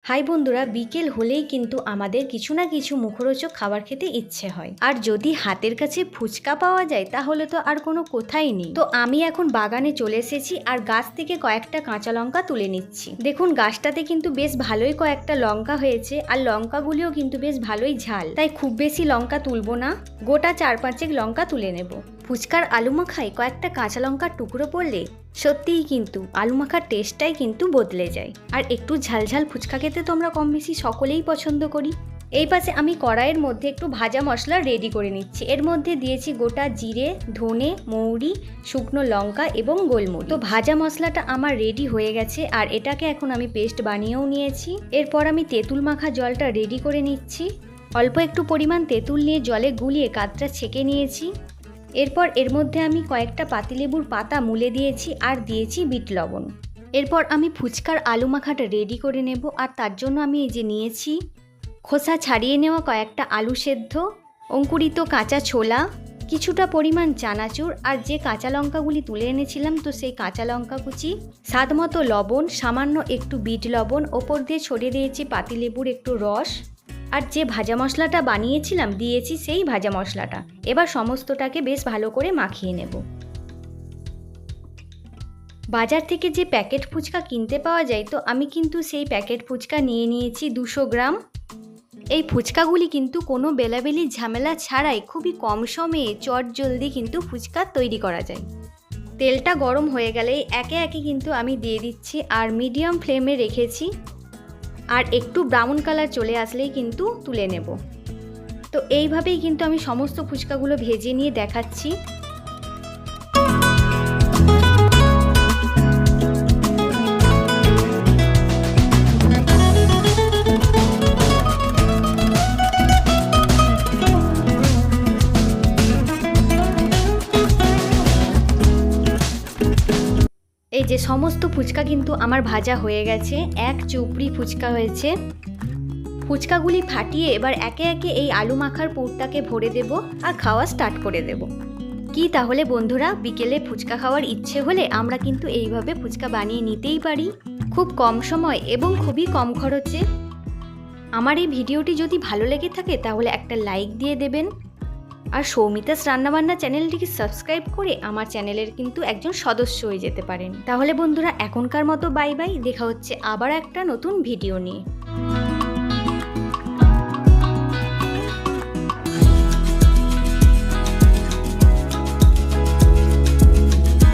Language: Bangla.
হাই বন্ধুরা, বিকেল হলেই কিন্তু আমাদের কিছু না কিছু মুখরোচক খাবার খেতে ইচ্ছে হয়। আর যদি হাতের কাছে ফুচকা পাওয়া যায় তাহলে তো আর কোনো কথাই নেই। তো আমি এখন বাগানে চলে এসেছি আর গাছ থেকে কয়েকটা কাঁচা লঙ্কা তুলে নিচ্ছি। দেখুন গাছটাতে কিন্তু বেশ ভালোই কয়েকটা লঙ্কা হয়েছে আর লঙ্কাগুলিও কিন্তু বেশ ভালোই ঝাল, তাই খুব বেশি লঙ্কা তুলবো না, গোটা 4-5 লঙ্কা তুলে নেব। ফুচকার আলু মাখায় কয়েকটা কাঁচা লঙ্কার টুকরো পড়লে সত্যিই কিন্তু আলু মাখার টেস্টটাই কিন্তু বদলে যায়। আর একটু ঝালঝাল ফুচকা খেতে তো আমরা কম বেশি সকলেই পছন্দ করি। এই পাশে আমি কড়াইয়ের মধ্যে একটু ভাজা মশলা রেডি করে নিচ্ছি। এর মধ্যে দিয়েছি গোটা জিরে, ধনে, মৌরি, শুকনো লঙ্কা এবং গোলমরিচ। তো ভাজা মশলাটা আমার রেডি হয়ে গেছে আর এটাকে এখন আমি পেস্ট বানিয়েও নিয়েছি। এরপর আমি তেঁতুল মাখা জলটা রেডি করে নিচ্ছি। অল্প একটু পরিমাণ তেঁতুল নিয়ে জলে গুলিয়ে কাতটা ছেঁকে নিয়েছি। এরপর এর মধ্যে আমি কয়েকটা পাতিলেবুর পাতা মুলে দিয়েছি আর দিয়েছি বিট লবণ। এরপর আমি ফুচকার আলু মাখাটা রেডি করে নেব। আর তার জন্য আমি এই যে নিয়েছি খোসা ছাড়িয়ে নেওয়া কয়েকটা আলু সেদ্ধ, অঙ্কুরিত কাঁচা ছোলা, কিছুটা পরিমাণ চানাচুর আর যে কাঁচা লঙ্কাগুলি তুলে এনেছিলাম তো সেই কাঁচা লঙ্কা কুচি, স্বাদ মতো লবণ, সামান্য একটু বিট লবণ, ওপর দিয়ে ছড়িয়ে দিয়েছি পাতিলেবুর একটু রস আর যে ভাজা মশলাটা বানিয়েছিলাম দিয়েছি সেই ভাজা মশলাটা। এবার সমস্তটাকে বেশ ভালো করে মাখিয়ে নেব। বাজার থেকে যে প্যাকেট ফুচকা কিনতে পাওয়া যায় তো আমি কিন্তু সেই প্যাকেট ফুচকা নিয়ে নিয়েছি 200 গ্রাম। এই ফুচকাগুলি কিন্তু কোনো বেলাবেলি ঝামেলা ছাড়াই খুবই কম সময়ে চটজলদি কিন্তু ফুচকা তৈরি করা যায়। তেলটা গরম হয়ে গেলেই একে একে কিন্তু আমি দিয়ে দিচ্ছি আর মিডিয়াম ফ্লেমে রেখেছি। আর একটু ব্রাউন কালার চলে আসলেই কিন্তু তুলে নেব। তো এইভাবেই কিন্তু আমি সমস্ত ফুচকাগুলো ভেজে নিয়ে দেখাচ্ছি। এই যে সমস্ত ফুচকা কিন্তু আমার ভাজা হয়ে গেছে, এক চুপড়ি ফুচকা হয়েছে। ফুচকাগুলি ফাটিয়ে এবার একে একে এই আলু মাখার পুরটাকে ভরে দেব আর খাওয়া স্টার্ট করে দেব। কি তাহলে বন্ধুরা, বিকেলে ফুচকা খাওয়ার ইচ্ছে হলে আমরা কিন্তু এইভাবে ফুচকা বানিয়ে নিতেই পারি, খুব কম সময় এবং খুবই কম খরচে। আমার এই ভিডিওটি যদি ভালো লেগে থাকে তাহলে একটা লাইক দিয়ে দেবেন আর সৌমিতাস রান্নাবান্না চ্যানেলটিকে সাবস্ক্রাইব করে আমার চ্যানেলের কিন্তু একজন সদস্য হয়ে যেতে পারেন। তাহলে বন্ধুরা এখনকার মতো বাই বাই, দেখা হচ্ছে আবার একটা নতুন ভিডিও নিয়ে।